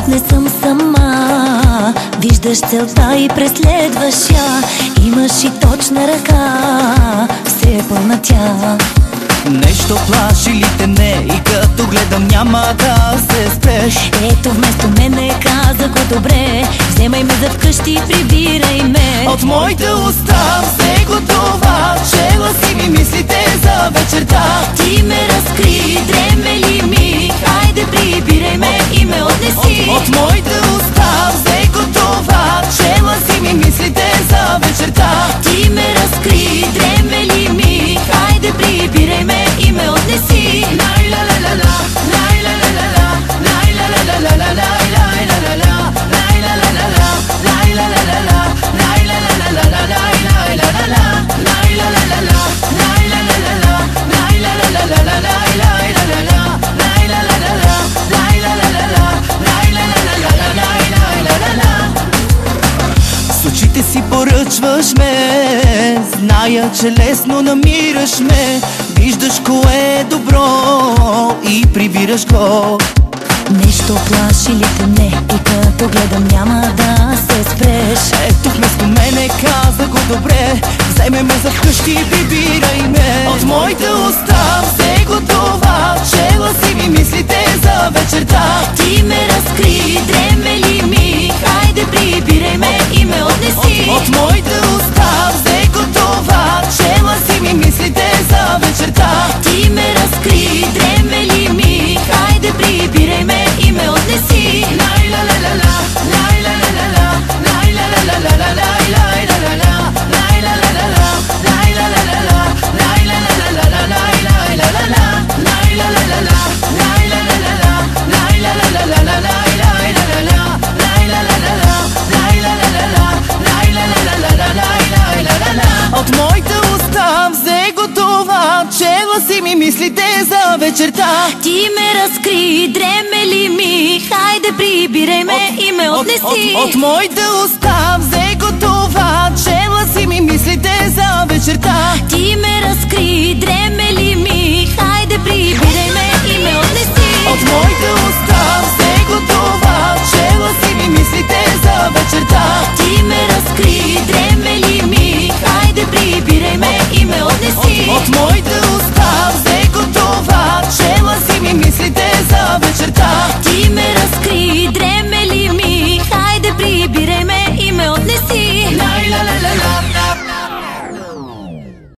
Не съм сама, виждаш целта и преследваш я. Имаш и точна ръка, все е пълна тя. Нещо плаши ли те не и като гледам няма да се спреш? Ето вместо мене каза го добре, вземай ме за вкъщи и прибирай ме. От моите уста взе го това, чела си ми мислите за вечерта. Ти ме разкри, дреме ли ми, хайде прибирай ме и ме отнеси. От моите уста взе го това, чела си ми мислите за вечерта. Ти ме разкри, дреме ли ми, хайде прибирай ме и ме отнеси. С очите си поръчваш ме, зная, че лесно намираш ме. Виждаш кое е добро и прибираш го. Нещо плаши ли те не и като гледам няма да се спреш? Ето вместо мене каза го добре, вземе ме за вкъщи и прибирай ме. От моите уста взе го това, чела си ми мислите за вечерта. Ти ме разкри, дреме ли ми, хайде прибирай ме и ме отнеси. От моите уста взе го това, чела си ми мислите за вечерта. Ти ме разкри, дреме ли ми, хайде прибирай ме и ме отнеси. От моите уста взе го това, чела си ми мислите за вечерта. Ти ме разкри, дреме ли ми, хайде прибирай ме и ме отнеси. От моите уста